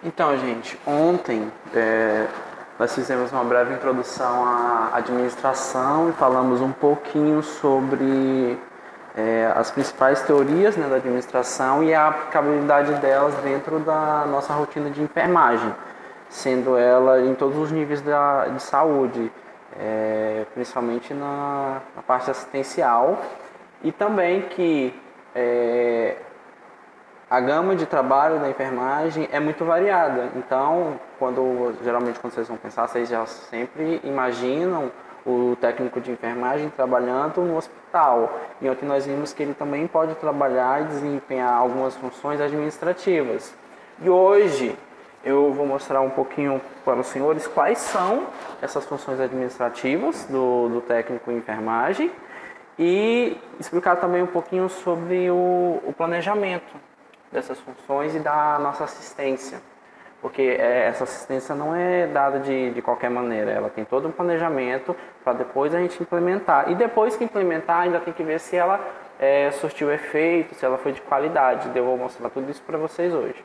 Então, gente, ontem nós fizemos uma breve introdução à administração e falamos um pouquinho sobre as principais teorias, né, da administração e a aplicabilidade delas dentro da nossa rotina de enfermagem, sendo ela em todos os níveis de saúde, principalmente na parte assistencial, e também que a gama de trabalho da enfermagem é muito variada. Então, geralmente quando vocês vão pensar, vocês já sempre imaginam o técnico de enfermagem trabalhando no hospital. E ontem nós vimos que ele também pode trabalhar e desempenhar algumas funções administrativas. E hoje eu vou mostrar um pouquinho para os senhores quais são essas funções administrativas do técnico em enfermagem e explicar também um pouquinho sobre o planejamento dessas funções e da nossa assistência. Porque essa assistência não é dada de qualquer maneira, ela tem todo um planejamento para depois a gente implementar. E depois que implementar, ainda tem que ver se ela surtiu efeito, se ela foi de qualidade. Eu vou mostrar tudo isso para vocês hoje.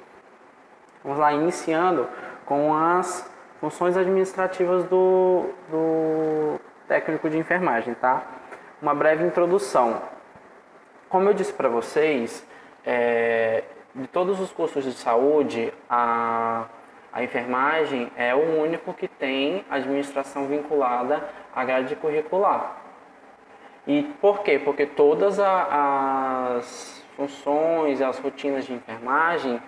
Vamos lá, iniciando com as funções administrativas do técnico de enfermagem, tá? Uma breve introdução. Como eu disse para vocês, de todos os cursos de saúde, a enfermagem é o único que tem administração vinculada à grade curricular. E por quê? Porque todas as funções, as rotinas de enfermagem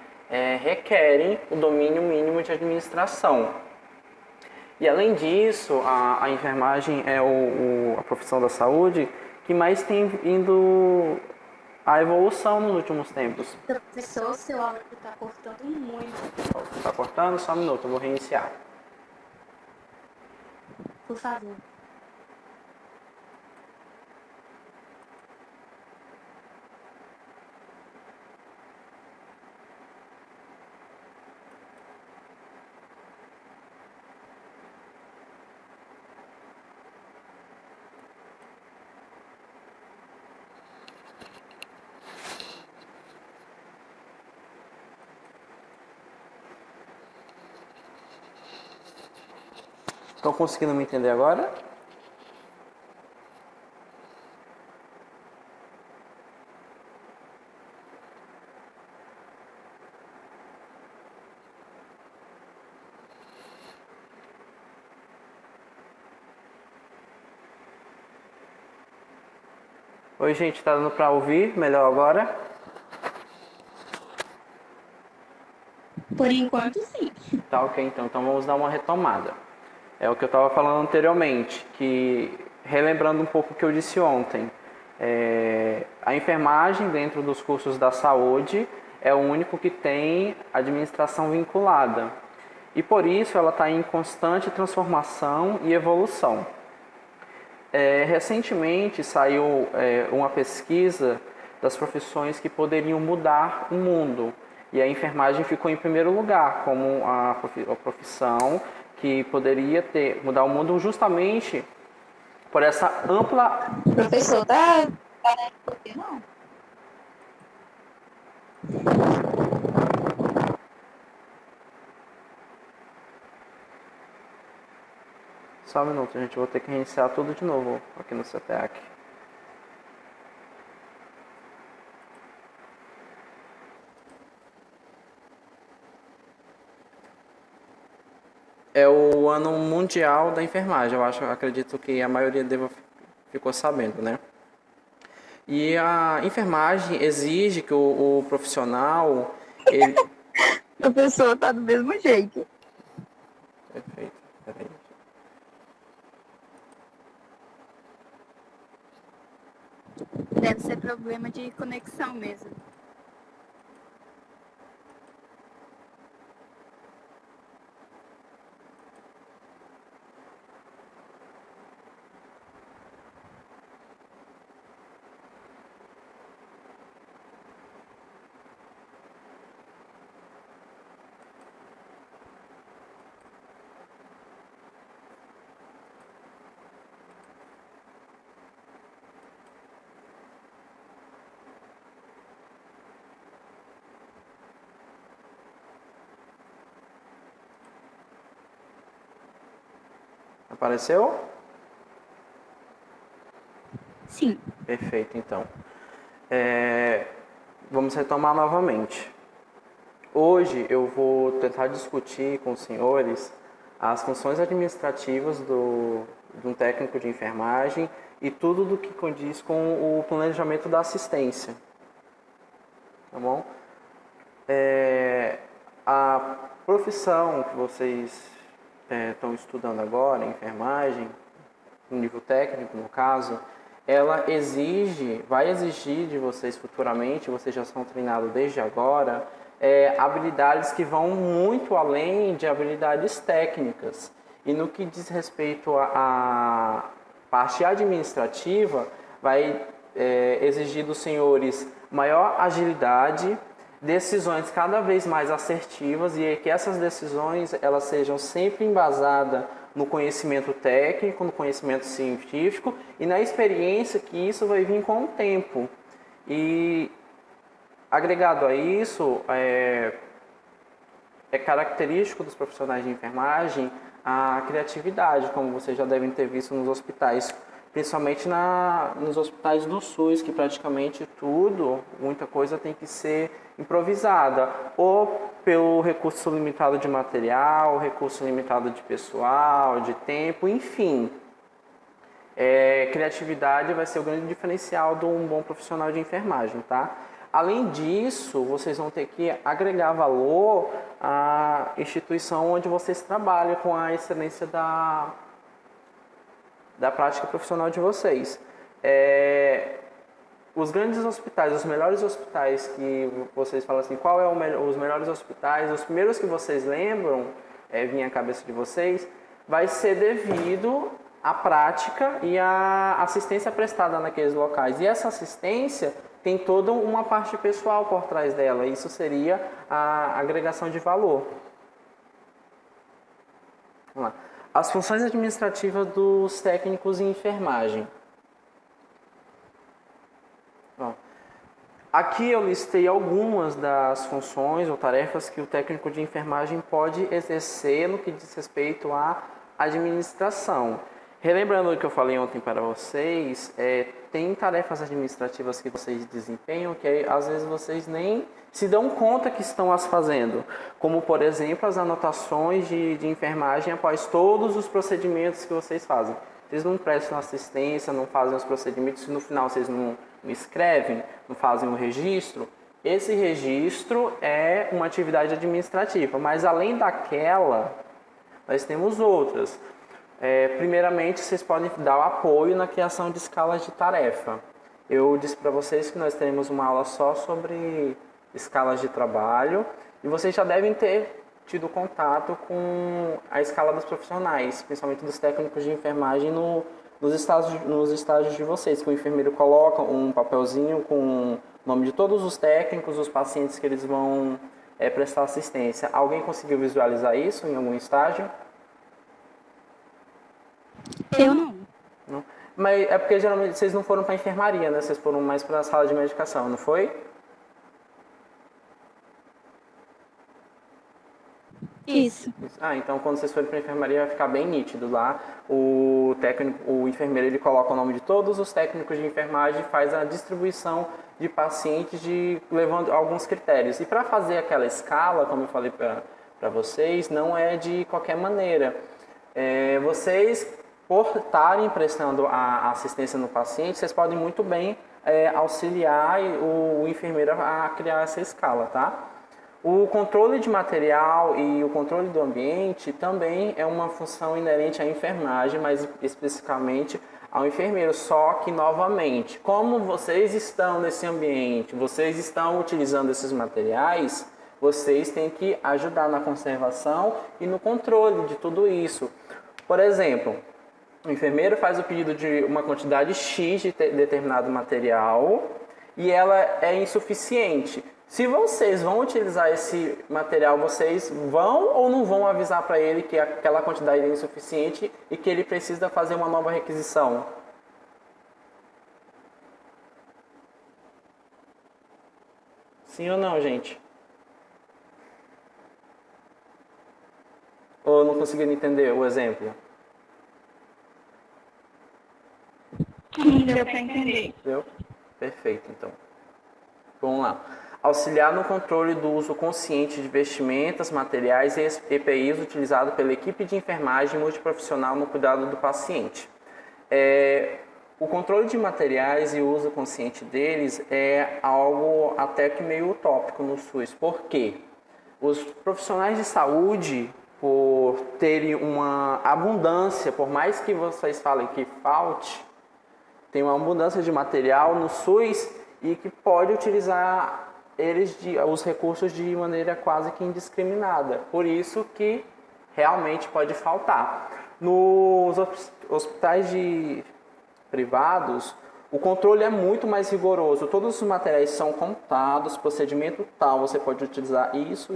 requerem o domínio mínimo de administração. E além disso, a enfermagem é a profissão da saúde que mais tem indo a evolução nos últimos tempos. Professor, seu áudio está cortando muito. Está cortando? Só um minuto, eu vou reiniciar. Por favor. Estão conseguindo me entender agora? Oi, gente, está dando para ouvir melhor agora? Por enquanto, sim. Tá ok, então vamos dar uma retomada. É o que eu estava falando anteriormente, que relembrando um pouco o que eu disse ontem, a enfermagem dentro dos cursos da saúde é o único que tem administração vinculada. E por isso ela está em constante transformação e evolução. Recentemente saiu uma pesquisa das profissões que poderiam mudar o mundo. E a enfermagem ficou em primeiro lugar como a profissão que poderia mudar o mundo justamente por essa ampla... Professor, tá não? Só um minuto, gente, eu vou ter que reiniciar tudo de novo aqui no CETEAC. É o ano mundial da enfermagem, acredito que a maioria ficou sabendo, né? E a enfermagem exige que o profissional... Professor, tá do mesmo jeito. Perfeito, peraí. Deve ser problema de conexão mesmo. Apareceu? Sim. Perfeito, então. Vamos retomar novamente. Hoje eu vou tentar discutir com os senhores as funções administrativas de um técnico de enfermagem e tudo do que condiz com o planejamento da assistência. Tá bom? A profissão que vocês estão estudando agora, enfermagem, no nível técnico no caso, ela vai exigir de vocês futuramente, vocês já são treinados desde agora, habilidades que vão muito além de habilidades técnicas. E no que diz respeito à parte administrativa, vai exigir dos senhores maior agilidade, decisões cada vez mais assertivas e que essas decisões elas sejam sempre embasadas no conhecimento técnico, no conhecimento científico e na experiência que isso vai vir com o tempo. E agregado a isso, é característico dos profissionais de enfermagem a criatividade, como vocês já devem ter visto nos hospitais, principalmente nos hospitais do SUS, que praticamente muita coisa tem que ser improvisada, ou pelo recurso limitado de material, recurso limitado de pessoal, de tempo, enfim. Criatividade vai ser o grande diferencial de um bom profissional de enfermagem, tá? Além disso, vocês vão ter que agregar valor à instituição onde vocês trabalham com a excelência da prática profissional de vocês. Os grandes hospitais, os melhores hospitais que vocês falam assim, qual é os melhores hospitais, os primeiros que vocês lembram, vir à cabeça de vocês, vai ser devido à prática e à assistência prestada naqueles locais. E essa assistência tem toda uma parte pessoal por trás dela. Isso seria a agregação de valor. Vamos lá. As funções administrativas dos técnicos em enfermagem. Bom, aqui eu listei algumas das funções ou tarefas que o técnico de enfermagem pode exercer no que diz respeito à administração. Relembrando o que eu falei ontem para vocês, tem tarefas administrativas que vocês desempenham que às vezes vocês nem se dão conta que estão as fazendo, como por exemplo as anotações de enfermagem após todos os procedimentos que vocês fazem. Vocês não prestam assistência, não fazem os procedimentos, e no final vocês não escrevem, não fazem o registro. Esse registro é uma atividade administrativa, mas além daquela, nós temos outras. Primeiramente, vocês podem dar o apoio na criação de escalas de tarefa. Eu disse para vocês que nós teremos uma aula só sobre escalas de trabalho e vocês já devem ter tido contato com a escala dos profissionais, principalmente dos técnicos de enfermagem nos estágios de vocês, que o enfermeiro coloca um papelzinho com o nome de todos os técnicos, os pacientes que eles vão prestar assistência. Alguém conseguiu visualizar isso em algum estágio? Eu não. Não? Mas é porque geralmente vocês não foram para a enfermaria, né? Vocês foram mais para a sala de medicação, não foi? Isso. Então quando vocês forem para a enfermaria vai ficar bem nítido lá. O enfermeiro, ele coloca o nome de todos os técnicos de enfermagem e faz a distribuição de pacientes levando alguns critérios. E para fazer aquela escala, como eu falei para vocês, não é de qualquer maneira. Vocês, por estarem prestando a assistência no paciente, vocês podem muito bem auxiliar o enfermeiro a criar essa escala, tá? O controle de material e o controle do ambiente também é uma função inerente à enfermagem, mas especificamente ao enfermeiro. Só que, novamente, como vocês estão nesse ambiente, vocês estão utilizando esses materiais, vocês têm que ajudar na conservação e no controle de tudo isso. Por exemplo, o enfermeiro faz o pedido de uma quantidade X de determinado material e ela é insuficiente. Se vocês vão utilizar esse material, vocês vão ou não vão avisar para ele que aquela quantidade é insuficiente e que ele precisa fazer uma nova requisição? Sim ou não, gente? Ou não conseguiram entender o exemplo? deu para entender. Deu? Perfeito, então. Vamos lá. Auxiliar no controle do uso consciente de vestimentas, materiais e EPIs utilizado pela equipe de enfermagem multiprofissional no cuidado do paciente. O controle de materiais e o uso consciente deles é algo até que meio utópico no SUS. Por quê? Os profissionais de saúde, por terem uma abundância, por mais que vocês falem que falte, tem uma abundância de material no SUS e que pode utilizar os recursos de maneira quase que indiscriminada. Por isso que realmente pode faltar. Nos hospitais privados, o controle é muito mais rigoroso. Todos os materiais são contados, procedimento tal, você pode utilizar isso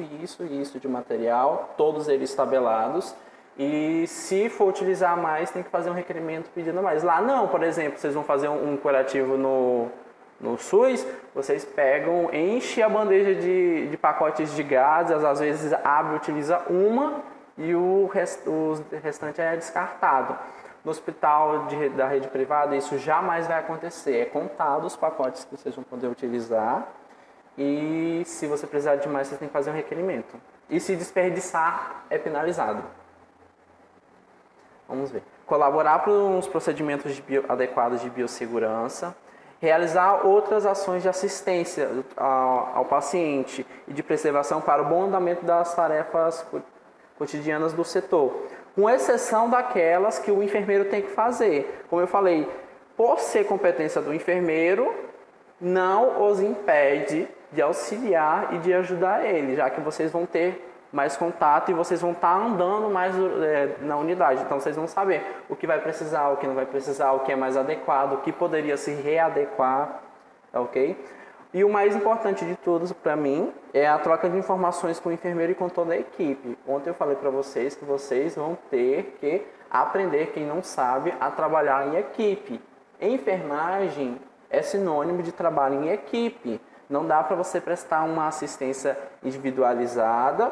de material, todos eles tabelados. E se for utilizar mais, tem que fazer um requerimento pedindo mais. Lá não, por exemplo, vocês vão fazer um curativo no SUS, vocês pegam, enchem a bandeja de pacotes de gases, às vezes abre e utiliza uma e o restante é descartado. No hospital da rede privada, isso jamais vai acontecer. É contado os pacotes que vocês vão poder utilizar e se você precisar de mais, você tem que fazer um requerimento. E se desperdiçar, é penalizado. Vamos ver. Colaborar para os procedimentos adequados de biossegurança. Realizar outras ações de assistência ao paciente e de preservação para o bom andamento das tarefas cotidianas do setor, com exceção daquelas que o enfermeiro tem que fazer. Como eu falei, por ser competência do enfermeiro, não os impede de auxiliar e de ajudar ele, já que vocês vão ter mais contato e vocês vão estar andando mais na unidade. Então, vocês vão saber o que vai precisar, o que não vai precisar, o que é mais adequado, o que poderia se readequar, ok? E o mais importante de tudo, para mim, é a troca de informações com o enfermeiro e com toda a equipe. Ontem eu falei para vocês que vocês vão ter que aprender, quem não sabe, a trabalhar em equipe. Enfermagem é sinônimo de trabalho em equipe. Não dá para você prestar uma assistência individualizada,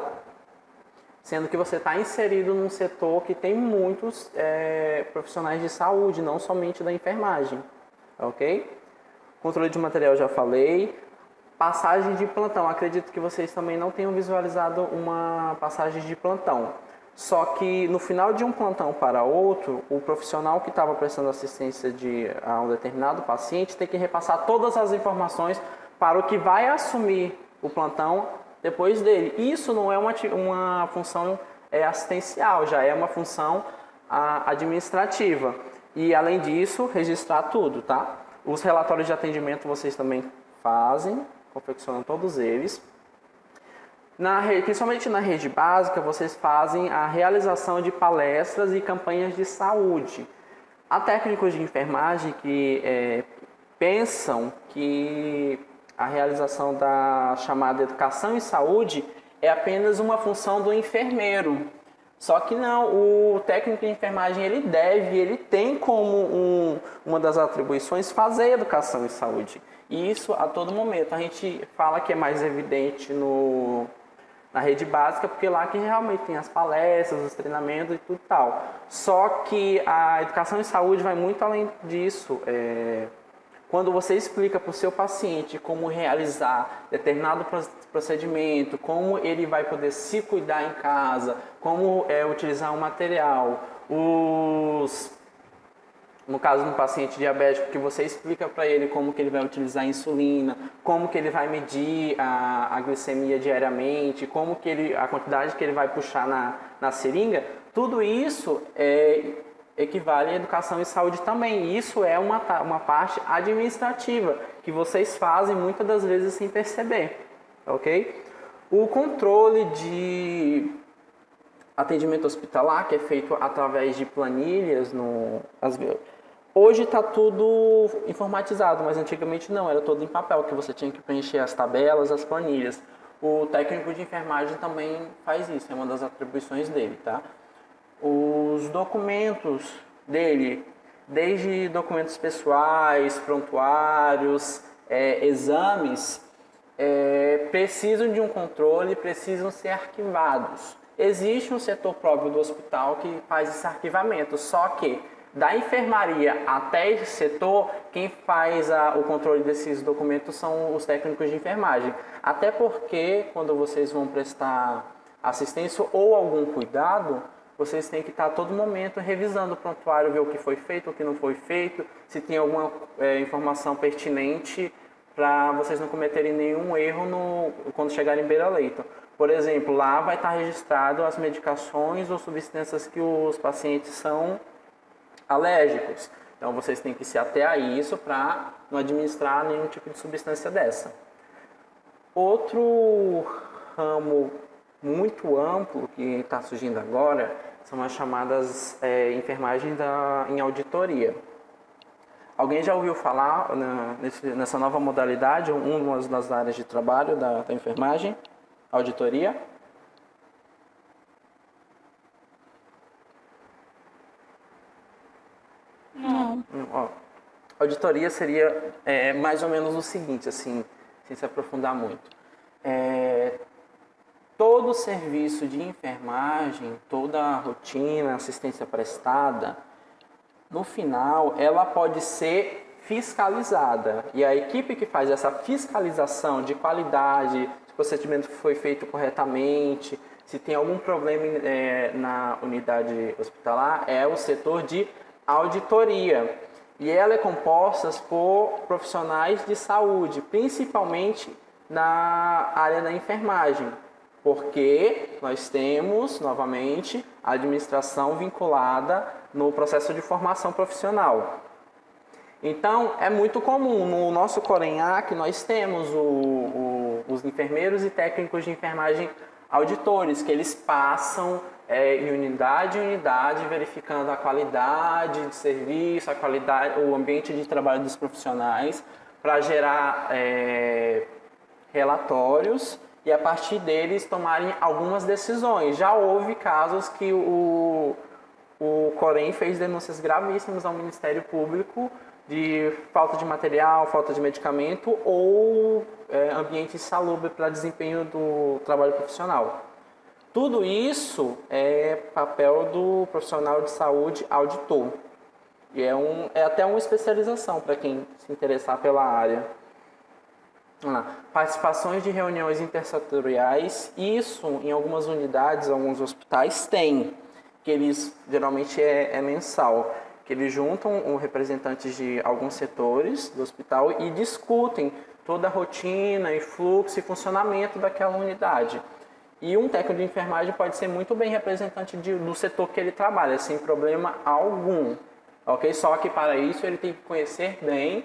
sendo que você está inserido num setor que tem muitos profissionais de saúde, não somente da enfermagem, ok? Controle de material já falei. Passagem de plantão, acredito que vocês também não tenham visualizado uma passagem de plantão. Só que no final de um plantão para outro, o profissional que estava prestando assistência a um determinado paciente tem que repassar todas as informações para o que vai assumir o plantão depois dele. Isso não é uma função assistencial, já é uma função administrativa. E além disso, registrar tudo, tá? Os relatórios de atendimento vocês também fazem, confeccionam todos eles. Principalmente na rede básica, vocês fazem a realização de palestras e campanhas de saúde. Há técnicos de enfermagem que pensam que a realização da chamada educação em saúde é apenas uma função do enfermeiro. Só que não, o técnico de enfermagem ele tem como uma das atribuições fazer educação em saúde. E isso a todo momento. A gente fala que é mais evidente na rede básica, porque lá que realmente tem as palestras, os treinamentos e tudo tal. Só que a educação em saúde vai muito além disso. Quando você explica para o seu paciente como realizar determinado procedimento, como ele vai poder se cuidar em casa, como utilizar um material, no caso do paciente diabético, que você explica para ele como que ele vai utilizar a insulina, como que ele vai medir a glicemia diariamente, como que a quantidade que ele vai puxar na seringa, tudo isso equivale à educação em saúde também. E isso é uma parte administrativa que vocês fazem muitas das vezes sem perceber, ok? O controle de atendimento hospitalar, que é feito através de planilhas, hoje está tudo informatizado, mas antigamente não, era todo em papel, que você tinha que preencher as tabelas, as planilhas. O técnico de enfermagem também faz isso, é uma das atribuições dele, tá? Os documentos dele, desde documentos pessoais, prontuários, exames, precisam de um controle, precisam ser arquivados. Existe um setor próprio do hospital que faz esse arquivamento, só que Da enfermaria até esse setor, quem faz o controle desses documentos são os técnicos de enfermagem. Até porque, quando vocês vão prestar assistência ou algum cuidado, vocês têm que estar a todo momento revisando o prontuário, ver o que foi feito, o que não foi feito, se tem alguma informação pertinente para vocês não cometerem nenhum erro quando chegarem em beira-leito. Por exemplo, lá vai estar registrado as medicações ou substâncias que os pacientes são alérgicos. Então vocês têm que se ater a isso para não administrar nenhum tipo de substância dessa. Outro ramo muito amplo que está surgindo agora são as chamadas enfermagem em auditoria. Alguém já ouviu falar nessa nova modalidade, uma das áreas de trabalho da enfermagem, auditoria? Não. Ó, auditoria seria mais ou menos o seguinte, assim, sem se aprofundar muito. Todo serviço de enfermagem, toda a rotina, assistência prestada, no final, ela pode ser fiscalizada. E a equipe que faz essa fiscalização de qualidade, se o procedimento foi feito corretamente, se tem algum problema na unidade hospitalar, é o setor de auditoria. E ela é composta por profissionais de saúde, principalmente na área da enfermagem, porque nós temos, novamente, a administração vinculada no processo de formação profissional. Então, é muito comum, no nosso Corenhac, nós temos os enfermeiros e técnicos de enfermagem auditores, que eles passam em unidade em unidade, verificando a qualidade de serviço, a qualidade, o ambiente de trabalho dos profissionais, para gerar relatórios e a partir deles tomarem algumas decisões. Já houve casos que o Corém fez denúncias gravíssimas ao Ministério Público de falta de material, falta de medicamento ou ambiente insalubre para desempenho do trabalho profissional. Tudo isso é papel do profissional de saúde auditor. E é até uma especialização para quem se interessar pela área. Participações de reuniões intersetoriais, isso em algumas unidades, alguns hospitais tem, que eles geralmente é mensal, que eles juntam representantes de alguns setores do hospital e discutem toda a rotina e fluxo e funcionamento daquela unidade. E um técnico de enfermagem pode ser muito bem representante do setor que ele trabalha, sem problema algum. Ok? Só que para isso ele tem que conhecer bem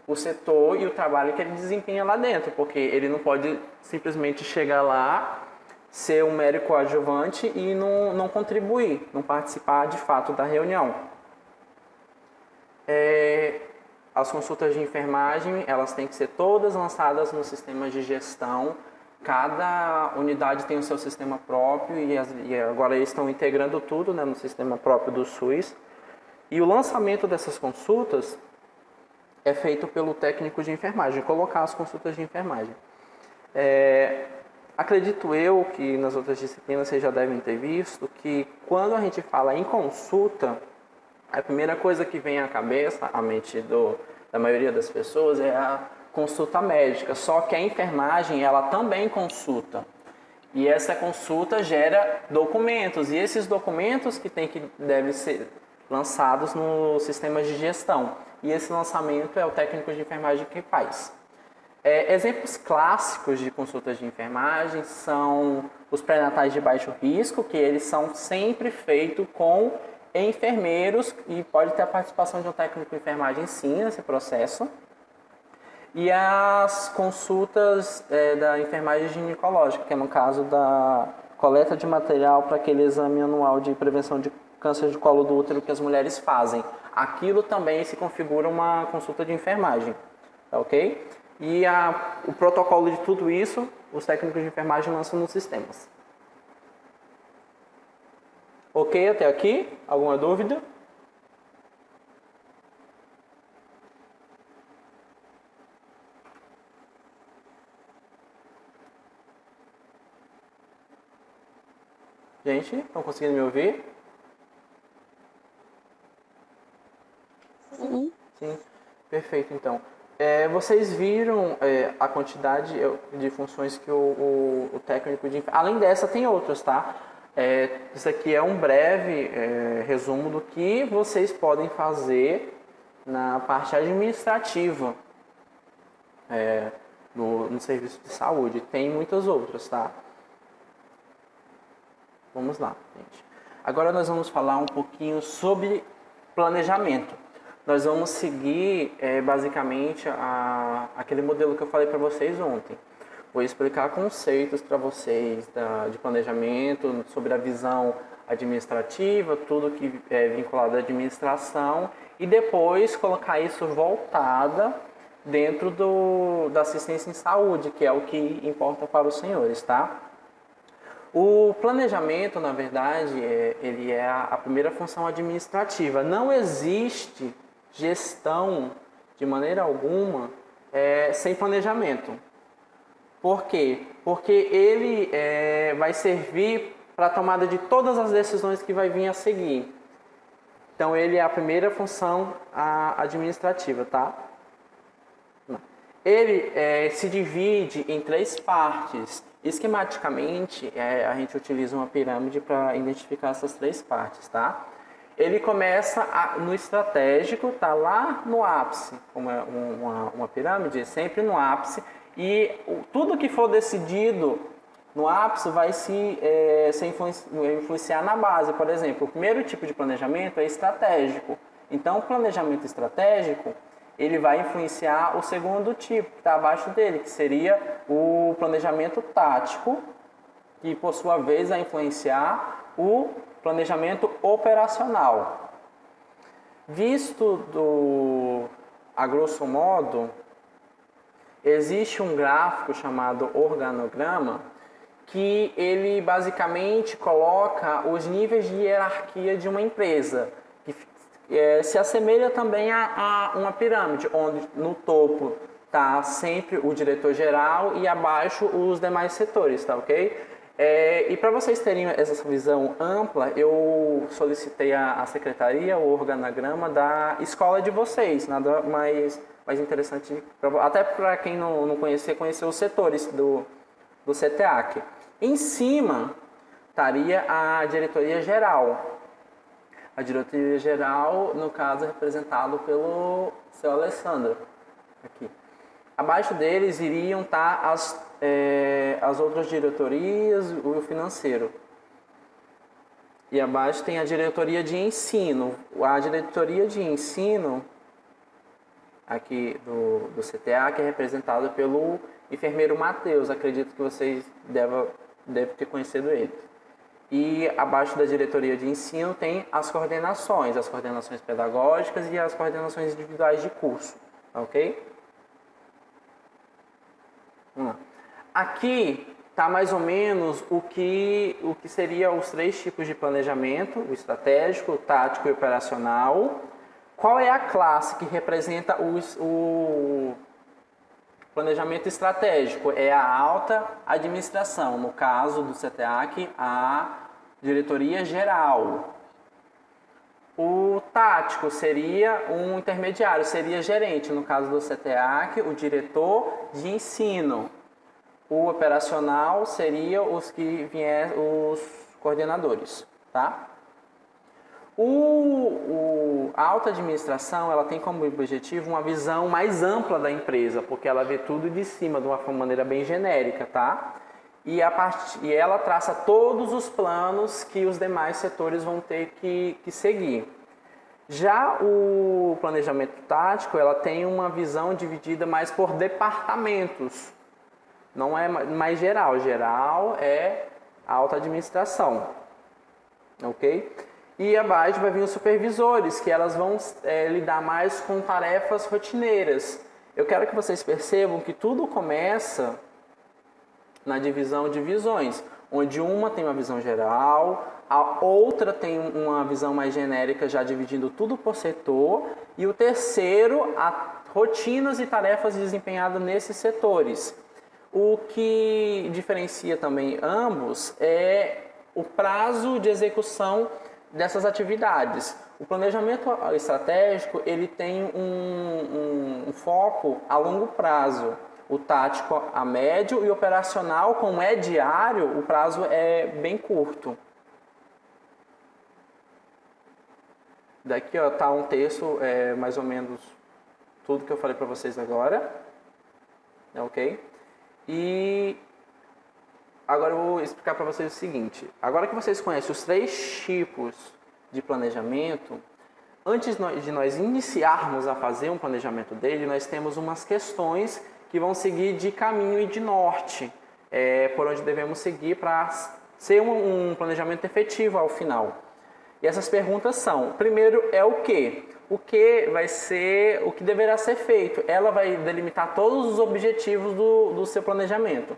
o setor e o trabalho que ele desempenha lá dentro, porque ele não pode simplesmente chegar lá, ser um mero coadjuvante e não contribuir, não participar de fato da reunião. As consultas de enfermagem, elas têm que ser todas lançadas no sistema de gestão. Cada unidade tem o seu sistema próprio e agora eles estão integrando tudo, né, no sistema próprio do SUS. E o lançamento dessas consultas é feito pelo técnico de enfermagem, colocar as consultas de enfermagem. Acredito eu que nas outras disciplinas vocês já devem ter visto que quando a gente fala em consulta, a primeira coisa que vem à cabeça, à mente da maioria das pessoas, é a consulta médica. Só que a enfermagem, ela também consulta. E essa consulta gera documentos. E esses documentos devem ser lançados no sistema de gestão. E esse lançamento é o técnico de enfermagem que faz. Exemplos clássicos de consultas de enfermagem são os pré-natais de baixo risco, que eles são sempre feitos com enfermeiros e pode ter a participação de um técnico de enfermagem sim nesse processo. E as consultas da enfermagem ginecológica, que é no caso da coleta de material para aquele exame anual de prevenção de câncer de colo do útero que as mulheres fazem. Aquilo também se configura uma consulta de enfermagem, tá ok? E o protocolo de tudo isso, os técnicos de enfermagem lançam nos sistemas. Ok até aqui? Alguma dúvida? Gente, estão conseguindo me ouvir? Sim, perfeito. Então, vocês viram a quantidade de funções que o técnico de... Além dessa, tem outras, tá? Isso aqui é um breve resumo do que vocês podem fazer na parte administrativa no serviço de saúde. Tem muitas outras, tá? Vamos lá, gente. Agora nós vamos falar um pouquinho sobre planejamento. Nós vamos seguir basicamente aquele modelo que eu falei para vocês ontem. Vou explicar conceitos para vocês de planejamento, sobre a visão administrativa, tudo que é vinculado à administração, e depois colocar isso voltada dentro da assistência em saúde, que é o que importa para os senhores, tá? O planejamento, na verdade, ele é a primeira função administrativa. Não existe gestão, de maneira alguma, sem planejamento. Por quê? Porque ele vai servir para a tomada de todas as decisões que vai vir a seguir. Então, ele é a primeira função administrativa, tá? Ele se divide em 3 partes. Esquematicamente, a gente utiliza uma pirâmide para identificar essas 3 partes, tá? Ele começa no estratégico, tá lá no ápice, como é uma pirâmide, sempre no ápice, e tudo que for decidido no ápice vai se influenciar na base. Por exemplo, o primeiro tipo de planejamento é estratégico. Então, o planejamento estratégico, ele vai influenciar o segundo tipo, que está abaixo dele, que seria o planejamento tático, que por sua vez vai influenciar o planejamento operacional. Visto a grosso modo, existe um gráfico chamado organograma, que ele basicamente coloca os níveis de hierarquia de uma empresa, que se assemelha também a uma pirâmide, onde no topo está sempre o diretor-geral e abaixo os demais setores, tá ok? E para vocês terem essa visão ampla, eu solicitei à secretaria o organograma da escola de vocês, nada mais interessante, até para quem não conhecer os setores do CTEAC. Em cima estaria a diretoria geral. A diretoria geral, no caso, é representado pelo seu Alessandro. Aqui. Abaixo deles iriam estar as outras diretorias e o financeiro. E abaixo tem a diretoria de ensino. A diretoria de ensino, aqui do CTA, que é representada pelo enfermeiro Matheus. Acredito que vocês devem ter conhecido ele. E abaixo da diretoria de ensino tem as coordenações pedagógicas e as coordenações individuais de curso, ok? Vamos lá. Aqui está mais ou menos o que seria os 3 tipos de planejamento, o estratégico, o tático e o operacional. Qual é a classe que representa o planejamento estratégico? É a alta administração, no caso do CTEAC, a diretoria geral. O tático seria um intermediário, seria gerente, no caso do CTEAC, o diretor de ensino. O operacional seria os coordenadores, tá? A alta administração, ela tem como objetivo uma visão mais ampla da empresa, porque ela vê tudo de cima, de uma maneira bem genérica, tá? E ela traça todos os planos que os demais setores vão ter que seguir. Já o planejamento tático, ela tem uma visão dividida mais por departamentos. Não é mais geral. Geral é a alta administração, ok? E abaixo vai vir os supervisores, que elas vão lidar mais com tarefas rotineiras. Eu quero que vocês percebam que tudo começa na divisão de visões, onde uma tem uma visão geral, a outra tem uma visão mais genérica, já dividindo tudo por setor, e o terceiro, rotinas e tarefas desempenhadas nesses setores. O que diferencia também ambos é o prazo de execução dessas atividades. O planejamento estratégico ele tem um foco a longo prazo. O tático a médio e o operacional, como é diário, o prazo é bem curto. Daqui está um texto, mais ou menos tudo que eu falei para vocês agora. Ok? E agora eu vou explicar para vocês o seguinte. Agora que vocês conhecem os 3 tipos de planejamento, antes de nós iniciarmos a fazer um planejamento dele, nós temos umas questões que vão seguir de caminho e de norte, por onde devemos seguir para ser um planejamento efetivo ao final. E essas perguntas são, primeiro é o quê? O que vai ser, o que deverá ser feito? Ela vai delimitar todos os objetivos do seu planejamento.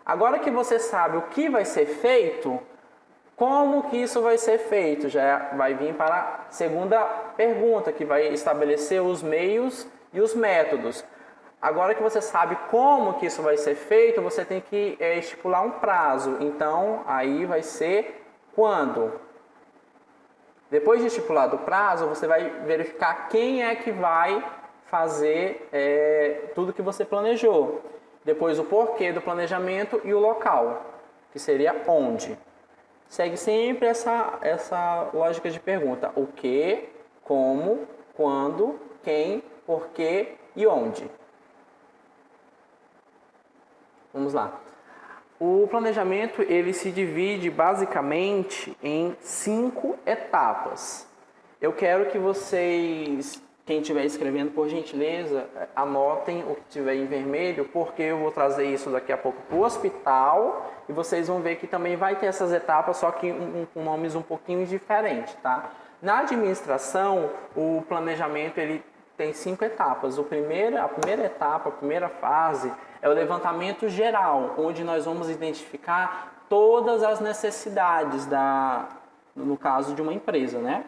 Agora que você sabe o que vai ser feito, como que isso vai ser feito? Já vai vir para a segunda pergunta, que vai estabelecer os meios e os métodos. Agora que você sabe como que isso vai ser feito, você tem que estipular um prazo. Então, aí vai ser quando? Depois de estipulado o prazo, você vai verificar quem é que vai fazer tudo que você planejou. Depois o porquê do planejamento e o local, que seria onde. Segue sempre essa lógica de pergunta. O que, como, quando, quem, porquê e onde. Vamos lá. O planejamento ele se divide basicamente em 5 etapas. Eu quero que vocês, quem estiver escrevendo, por gentileza, anotem o que tiver em vermelho, porque eu vou trazer isso daqui a pouco para o hospital e vocês vão ver que também vai ter essas etapas, só que com nomes um pouquinho diferentes, tá? Na administração, o planejamento ele tem 5 etapas. A primeira etapa, a primeira fase é o levantamento geral, onde nós vamos identificar todas as necessidades no caso de uma empresa, né?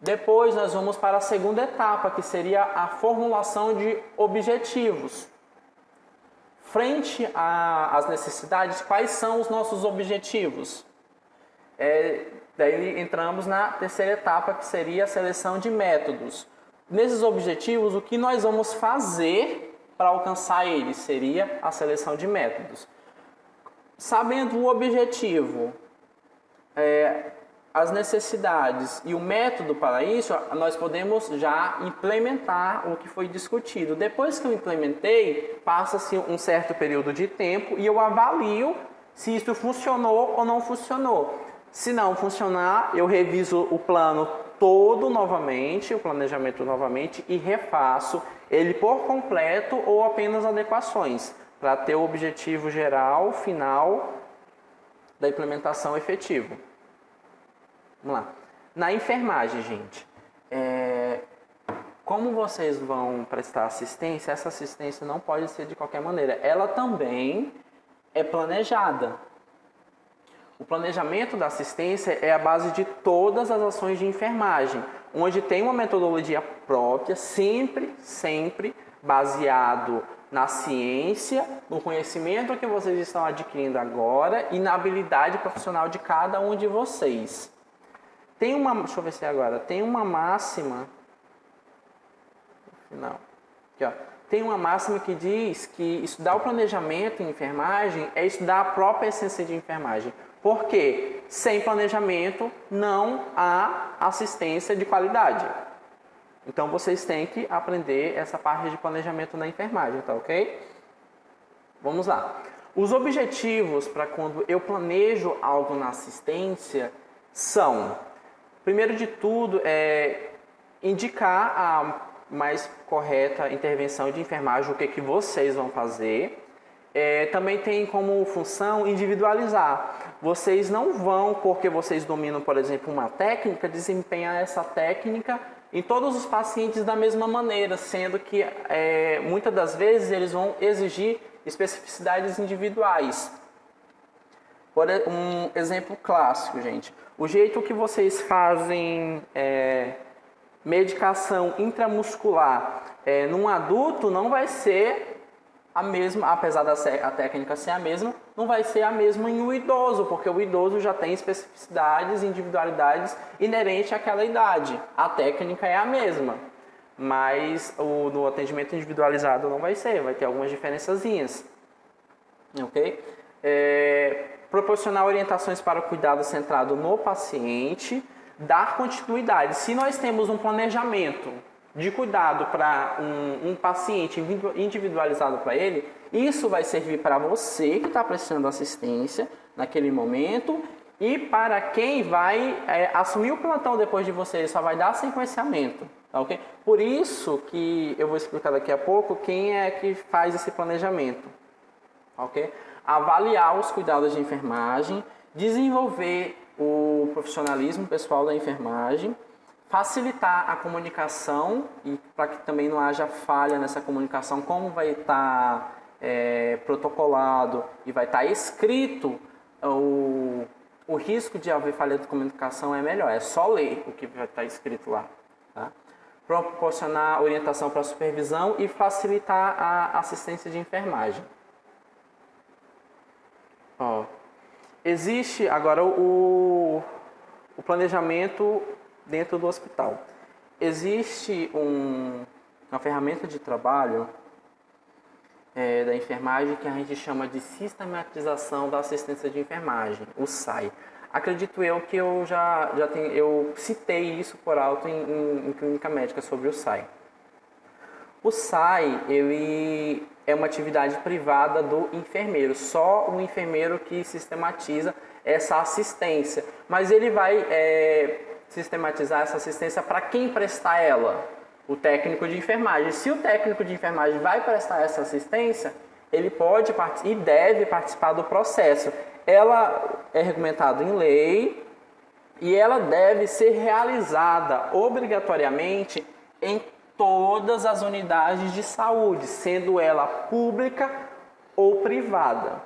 Depois nós vamos para a segunda etapa, que seria a formulação de objetivos. Frente às necessidades, quais são os nossos objetivos? Daí entramos na terceira etapa, que seria a seleção de métodos. Nesses objetivos, o que nós vamos fazer para alcançar eles seria a seleção de métodos. Sabendo o objetivo, as necessidades e o método para isso, nós podemos já implementar o que foi discutido. Depois que eu implementei, passa-se um certo período de tempo e eu avalio se isso funcionou ou não funcionou. Se não funcionar, eu reviso o plano todo novamente, o planejamento novamente, e refaço ele por completo ou apenas adequações, para ter o objetivo geral, final da implementação efetiva. Vamos lá. Na enfermagem, gente, como vocês vão prestar assistência, essa assistência não pode ser de qualquer maneira. Ela também é planejada. O planejamento da assistência é a base de todas as ações de enfermagem, onde tem uma metodologia própria, sempre baseado na ciência, no conhecimento que vocês estão adquirindo agora e na habilidade profissional de cada um de vocês. Deixa eu ver se é agora, tem uma máxima, não, aqui ó. Tem uma máxima que diz que estudar o planejamento em enfermagem é estudar a própria essência de enfermagem. Porque sem planejamento não há assistência de qualidade. Então vocês têm que aprender essa parte de planejamento na enfermagem, tá ok? Vamos lá. Os objetivos para quando eu planejo algo na assistência são, primeiro de tudo, indicar a mais correta intervenção de enfermagem, o que vocês vão fazer. Também tem como função individualizar. Vocês não vão, porque vocês dominam, por exemplo, uma técnica, desempenhar essa técnica em todos os pacientes da mesma maneira, sendo que muitas das vezes eles vão exigir especificidades individuais. Por um exemplo clássico, gente. O jeito que vocês fazem medicação intramuscular num adulto não vai ser a mesma, apesar a técnica ser a mesma, não vai ser a mesma em um idoso, porque o idoso já tem especificidades, individualidades inerentes àquela idade. A técnica é a mesma, mas no atendimento individualizado não vai ser, vai ter algumas diferençazinhas. Ok? Proporcionar orientações para o cuidado centrado no paciente, dar continuidade. Se nós temos um planejamento de cuidado para um paciente individualizado para ele, isso vai servir para você que está prestando assistência naquele momento e para quem vai assumir o plantão depois de você, ele só vai dar sequenciamento. Tá, okay? Por isso que eu vou explicar daqui a pouco quem é que faz esse planejamento. Okay? Avaliar os cuidados de enfermagem, desenvolver o profissionalismo pessoal da enfermagem, facilitar a comunicação e para que também não haja falha nessa comunicação, como vai estar protocolado e vai estar escrito, o risco de haver falha de comunicação é melhor, é só ler o que vai estar escrito lá. Tá? Proporcionar orientação para a supervisão e facilitar a assistência de enfermagem. Existe agora o planejamento dentro do hospital. Existe uma ferramenta de trabalho da enfermagem que a gente chama de sistematização da assistência de enfermagem, o SAI. Acredito eu que eu citei isso por alto em clínica médica sobre o SAI. O SAI, ele é uma atividade privada do enfermeiro, só o enfermeiro que sistematiza essa assistência, mas ele vai sistematizar essa assistência para quem prestar ela? O técnico de enfermagem. Se o técnico de enfermagem vai prestar essa assistência, ele pode e deve participar do processo. Ela é regulamentada em lei e ela deve ser realizada obrigatoriamente em todas as unidades de saúde, sendo ela pública ou privada.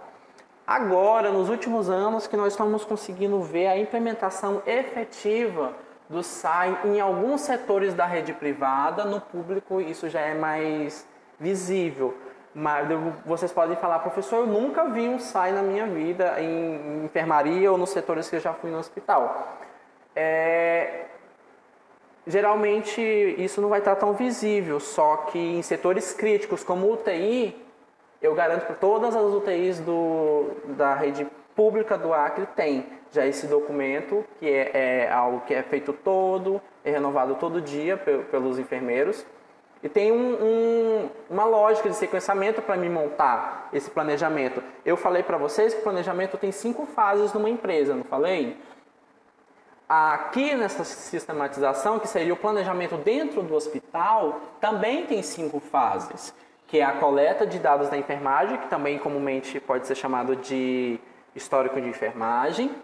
Agora, nos últimos anos, que nós estamos conseguindo ver a implementação efetiva do SAI em alguns setores da rede privada, no público isso já é mais visível. Mas vocês podem falar, professor, eu nunca vi um SAI na minha vida em enfermaria ou nos setores que eu já fui no hospital. Geralmente isso não vai estar tão visível, só que em setores críticos como UTI, eu garanto que todas as UTIs da rede pública do Acre tem já esse documento, que é algo que é feito é renovado todo dia pelos enfermeiros. E tem uma lógica de sequenciamento para me montar esse planejamento. Eu falei para vocês que o planejamento tem 5 fases numa empresa, não falei? Aqui nessa sistematização, que seria o planejamento dentro do hospital, também tem 5 fases, que é a coleta de dados da enfermagem, que também comumente pode ser chamado de histórico de enfermagem.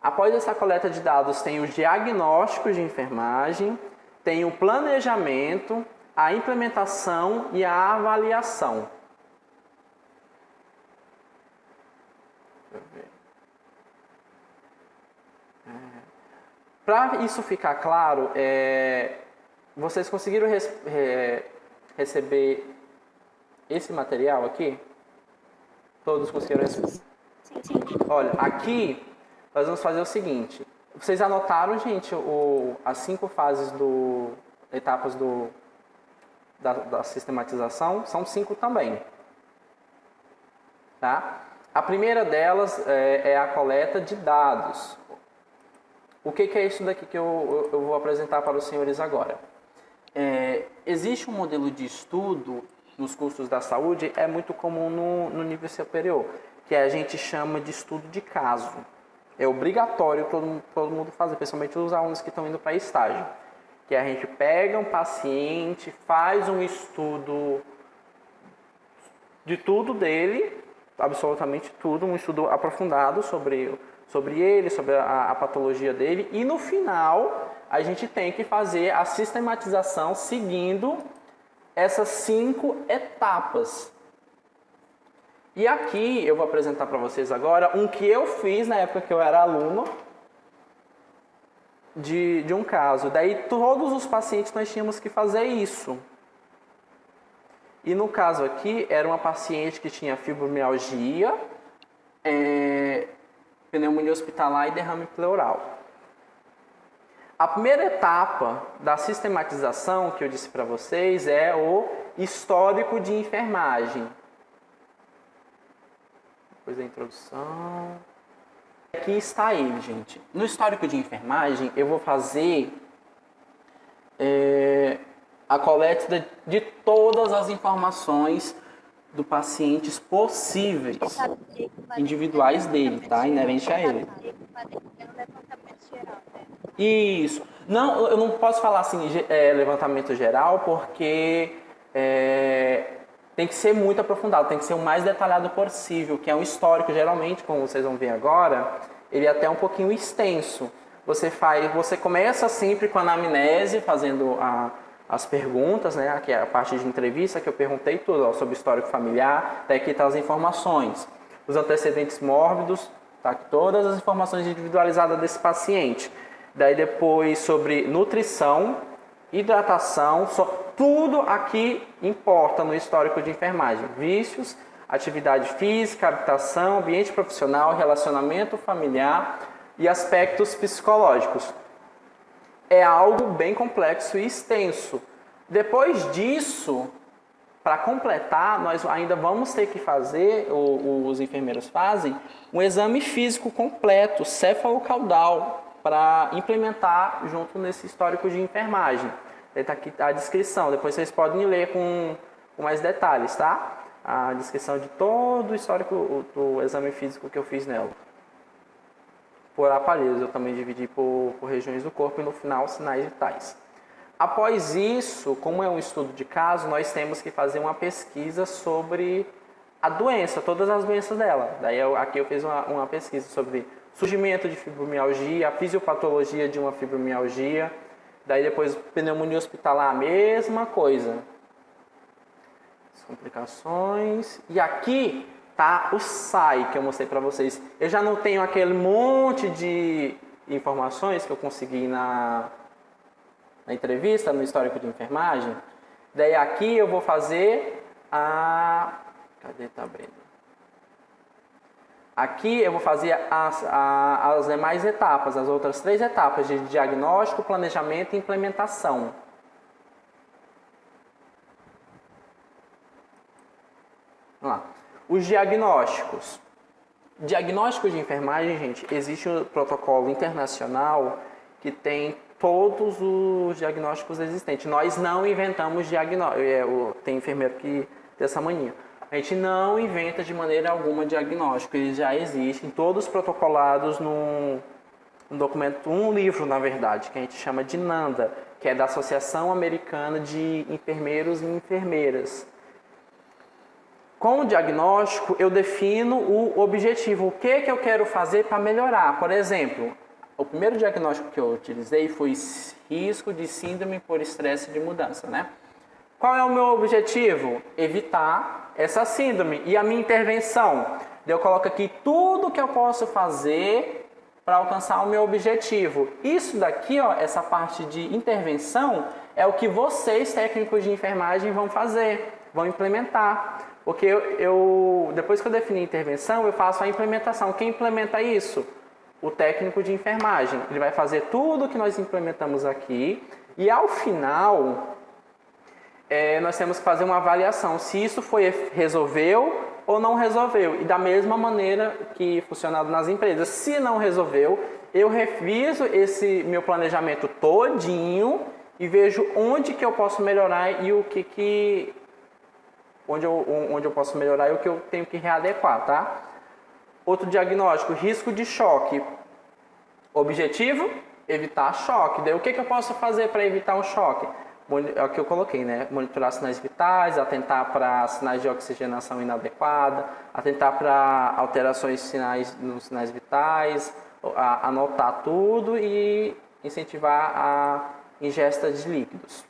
Após essa coleta de dados, tem os diagnósticos de enfermagem, tem o planejamento, a implementação e a avaliação. Deixa eu ver. Para isso ficar claro, vocês conseguiram receber esse material aqui? Todos conseguiram receber? Sim. Olha, aqui nós vamos fazer o seguinte. Vocês anotaram, gente, as 5 fases etapas da sistematização? São 5 também. Tá? A primeira delas é a coleta de dados. O que é isso daqui que eu vou apresentar para os senhores agora? Existe um modelo de estudo nos cursos da saúde, é muito comum no nível superior, que a gente chama de estudo de caso. É obrigatório todo mundo fazer, principalmente os alunos que estão indo para estágio. Que a gente pega um paciente, faz um estudo de tudo dele, absolutamente tudo, um estudo aprofundado sobre ele, sobre a patologia dele, e no final a gente tem que fazer a sistematização seguindo essas 5 etapas. E aqui eu vou apresentar para vocês agora um que eu fiz na época que eu era aluno de um caso. Daí todos os pacientes nós tínhamos que fazer isso. E no caso aqui, era uma paciente que tinha fibromialgia, pneumonia hospitalar e derrame pleural. A primeira etapa da sistematização que eu disse para vocês é o histórico de enfermagem. Depois da introdução. Aqui está ele, gente. No histórico de enfermagem, eu vou fazer a coleta de todas as informações do paciente possíveis, individuais dele, tá? Inerente a ele. Isso. Não, eu não posso falar assim, levantamento geral, porque tem que ser muito aprofundado, tem que ser o mais detalhado possível, que é um histórico, geralmente, como vocês vão ver agora, ele é até um pouquinho extenso. Você começa sempre com a anamnese, fazendo as perguntas, né? Aqui é a parte de entrevista, que eu perguntei tudo, sobre o histórico familiar, daí aqui tá as informações. Os antecedentes mórbidos, tá aqui todas as informações individualizadas desse paciente. Daí depois sobre nutrição, hidratação, tudo aqui importa no histórico de enfermagem. Vícios, atividade física, habitação, ambiente profissional, relacionamento familiar e aspectos psicológicos. É algo bem complexo e extenso. Depois disso, para completar, nós ainda vamos ter que fazer, os enfermeiros fazem, um exame físico completo, céfalo-caudal, para implementar junto nesse histórico de enfermagem. Está aqui a descrição, depois vocês podem ler com mais detalhes, tá? A descrição de todo o histórico do exame físico que eu fiz nela. Por aparelhos, eu também dividi por regiões do corpo e no final sinais vitais. Após isso, como é um estudo de caso, nós temos que fazer uma pesquisa sobre a doença, todas as doenças dela. Daí aqui eu fiz uma pesquisa sobre surgimento de fibromialgia, a fisiopatologia de uma fibromialgia, daí depois pneumonia hospitalar, a mesma coisa. As complicações. E aqui tá o SAI que eu mostrei para vocês. Eu já não tenho aquele monte de informações que eu consegui na entrevista, no histórico de enfermagem. Daí aqui eu vou fazer Cadê? Tá abrindo. Aqui eu vou fazer as demais etapas, as outras 3 etapas de diagnóstico, planejamento e implementação. Vamos lá. Os diagnósticos. Diagnóstico de enfermagem, gente, existe um protocolo internacional que tem todos os diagnósticos existentes. Nós não inventamos diagnóstico. Tem enfermeiro que tem essa mania. A gente não inventa de maneira alguma diagnóstico. Eles já existem, todos protocolados num documento, um livro, na verdade, que a gente chama de NANDA, que é da Associação Americana de Enfermeiros e Enfermeiras. Com o diagnóstico, eu defino o objetivo, o que eu quero fazer para melhorar. Por exemplo, o primeiro diagnóstico que eu utilizei foi risco de síndrome por estresse de mudança, né? Qual é o meu objetivo? Evitar essa síndrome. E a minha intervenção? Eu coloco aqui tudo que eu posso fazer para alcançar o meu objetivo. Isso daqui, ó, essa parte de intervenção, é o que vocês, técnicos de enfermagem, vão fazer, vão implementar. Porque depois que eu definir a intervenção, eu faço a implementação. Quem implementa isso? O técnico de enfermagem. Ele vai fazer tudo que nós implementamos aqui e, ao final, nós temos que fazer uma avaliação se isso resolveu ou não resolveu. E da mesma maneira que funcionado nas empresas. Se não resolveu, eu reviso esse meu planejamento todinho e vejo onde que eu posso melhorar e onde eu posso melhorar e o que eu tenho que readequar, tá? Outro diagnóstico, risco de choque. Objetivo, evitar choque. Daí o que eu posso fazer para evitar um choque? É o que eu coloquei, né? Monitorar sinais vitais, atentar para sinais de oxigenação inadequada, atentar para alterações nos sinais vitais, anotar tudo e incentivar a ingesta de líquidos.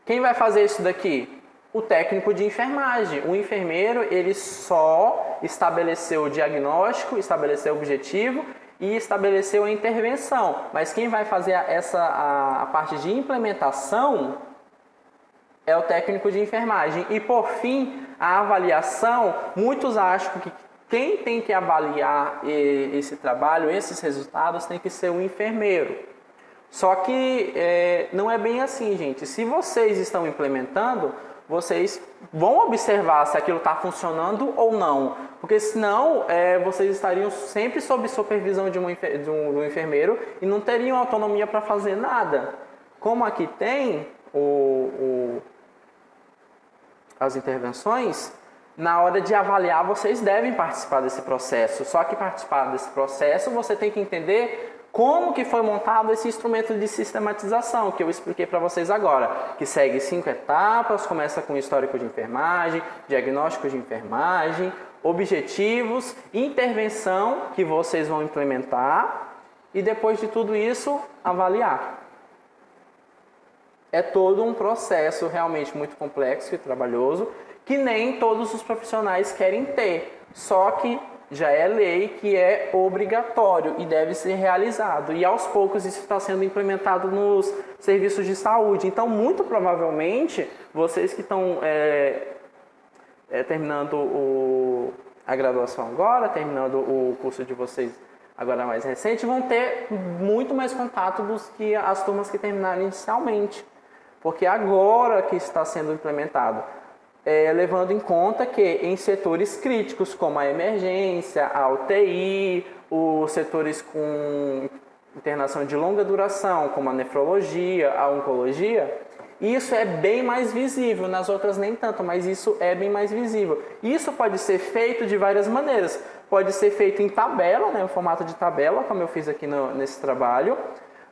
Quem vai fazer isso daqui? O técnico de enfermagem. O enfermeiro, ele só estabeleceu o diagnóstico, estabeleceu o objetivo e estabeleceu a intervenção. Mas quem vai fazer a parte de implementação é o técnico de enfermagem. E por fim, a avaliação, muitos acham que quem tem que avaliar esse trabalho, esses resultados, tem que ser o enfermeiro. Só que não é bem assim, gente. Se vocês estão implementando, vocês vão observar se aquilo está funcionando ou não. Porque senão vocês estariam sempre sob supervisão de um enfermeiro e não teriam autonomia para fazer nada. Como aqui tem as intervenções, na hora de avaliar vocês devem participar desse processo. Só que participar desse processo você tem que entender como que foi montado esse instrumento de sistematização, que eu expliquei para vocês agora, que segue 5 etapas, começa com histórico de enfermagem, diagnóstico de enfermagem, objetivos, intervenção que vocês vão implementar e depois de tudo isso, avaliar. É todo um processo realmente muito complexo e trabalhoso, que nem todos os profissionais querem ter, só que já é lei que é obrigatório e deve ser realizado. E aos poucos isso está sendo implementado nos serviços de saúde. Então, muito provavelmente, vocês que estão terminando a graduação agora, terminando o curso de vocês agora mais recente, vão ter muito mais contato dos que as turmas que terminaram inicialmente. Porque agora que está sendo implementado. Levando em conta que em setores críticos, como a emergência, a UTI, os setores com internação de longa duração, como a nefrologia, a oncologia, isso é bem mais visível, nas outras nem tanto, mas isso é bem mais visível. Isso pode ser feito de várias maneiras. Pode ser feito em tabela, né, em formato de tabela, como eu fiz aqui nesse trabalho.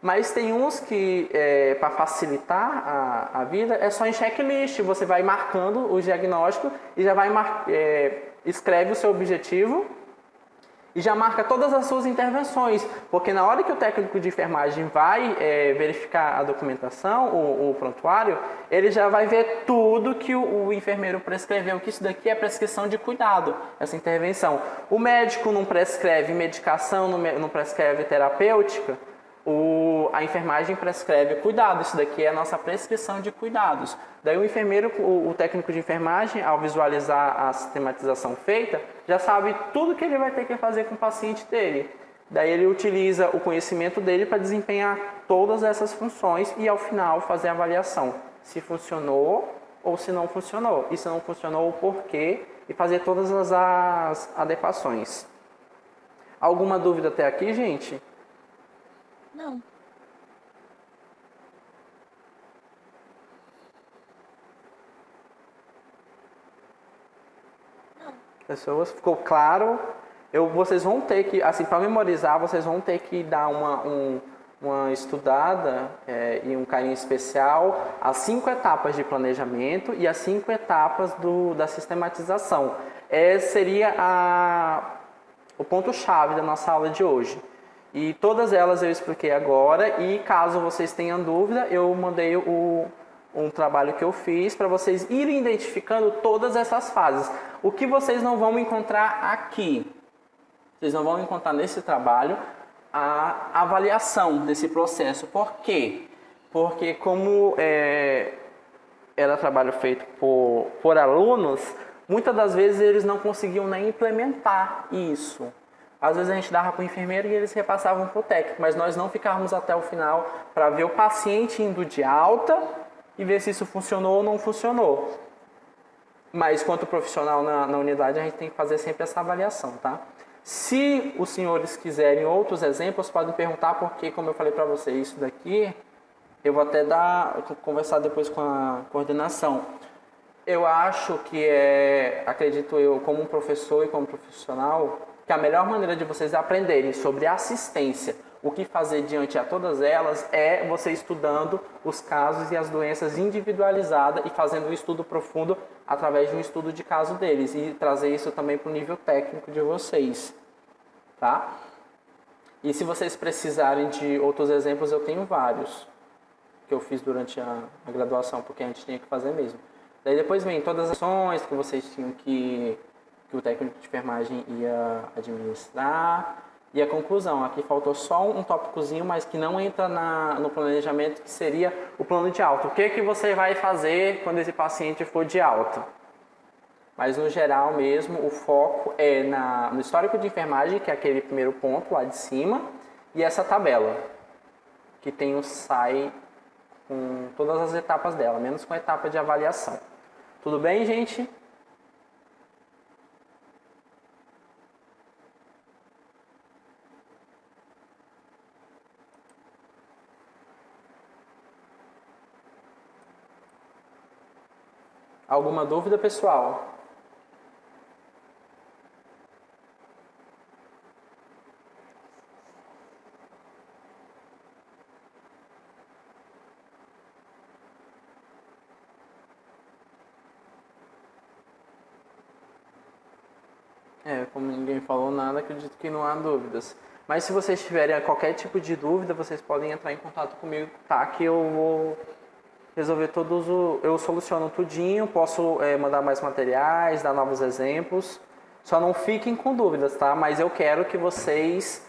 Mas tem uns que, para facilitar a vida, é só em checklist. Você vai marcando o diagnóstico e já vai escreve o seu objetivo e já marca todas as suas intervenções. Porque na hora que o técnico de enfermagem vai verificar a documentação, o prontuário, ele já vai ver tudo que o enfermeiro prescreveu, que isso daqui é prescrição de cuidado, essa intervenção. O médico não prescreve medicação, não prescreve terapêutica. A enfermagem prescreve cuidado, isso daqui é a nossa prescrição de cuidados. Daí o enfermeiro, o técnico de enfermagem, ao visualizar a sistematização feita, já sabe tudo que ele vai ter que fazer com o paciente dele. Daí ele utiliza o conhecimento dele para desempenhar todas essas funções e ao final fazer a avaliação, se funcionou ou se não funcionou. E se não funcionou, o porquê e fazer todas as adequações. Alguma dúvida até aqui, gente? Não. Pessoas, ficou claro? Vocês vão ter que, assim, para memorizar, vocês vão ter que dar uma estudada e um carinho especial às 5 etapas de planejamento e às 5 etapas da sistematização. Seria o ponto-chave da nossa aula de hoje. E todas elas eu expliquei agora e caso vocês tenham dúvida, eu mandei um trabalho que eu fiz para vocês irem identificando todas essas fases. O que vocês não vão encontrar aqui? Vocês não vão encontrar nesse trabalho a avaliação desse processo. Por quê? Porque como era trabalho feito por alunos, muitas das vezes eles não conseguiam nem implementar isso. Às vezes a gente dava para o enfermeiro e eles repassavam para o técnico, mas nós não ficávamos até o final para ver o paciente indo de alta e ver se isso funcionou ou não funcionou. Mas quanto profissional na unidade, a gente tem que fazer sempre essa avaliação, tá? Se os senhores quiserem outros exemplos, podem perguntar, porque, como eu falei para vocês, isso daqui, eu vou até conversar depois com a coordenação. Eu acho que acredito eu, como um professor e como profissional, que a melhor maneira de vocês aprenderem sobre assistência, o que fazer diante a todas elas, é você estudando os casos e as doenças individualizadas e fazendo um estudo profundo através de um estudo de caso deles e trazer isso também para o nível técnico de vocês, tá? E se vocês precisarem de outros exemplos, eu tenho vários que eu fiz durante a graduação, porque a gente tinha que fazer mesmo. Daí depois vem todas as ações que vocês tinham que o técnico de enfermagem ia administrar, E a conclusão, aqui faltou só um tópicozinho, mas que não entra no planejamento, que seria o plano de alta. O que você vai fazer quando esse paciente for de alta? Mas no geral mesmo, o foco é no histórico de enfermagem, que é aquele primeiro ponto lá de cima, e essa tabela, que tem o SAI com todas as etapas dela, menos com a etapa de avaliação. Tudo bem, gente? Alguma dúvida, pessoal? Como ninguém falou nada, acredito que não há dúvidas. Mas se vocês tiverem qualquer tipo de dúvida, vocês podem entrar em contato comigo, tá? Que eu vou resolver eu soluciono tudinho, posso mandar mais materiais, dar novos exemplos. Só não fiquem com dúvidas, tá? Mas eu quero que vocês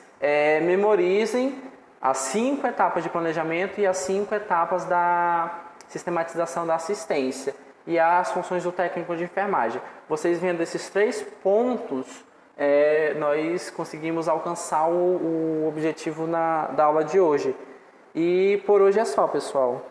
memorizem as 5 etapas de planejamento e as 5 etapas da sistematização da assistência e as funções do técnico de enfermagem. Vocês vendo esses 3 pontos, nós conseguimos alcançar o objetivo da aula de hoje. E por hoje é só, pessoal.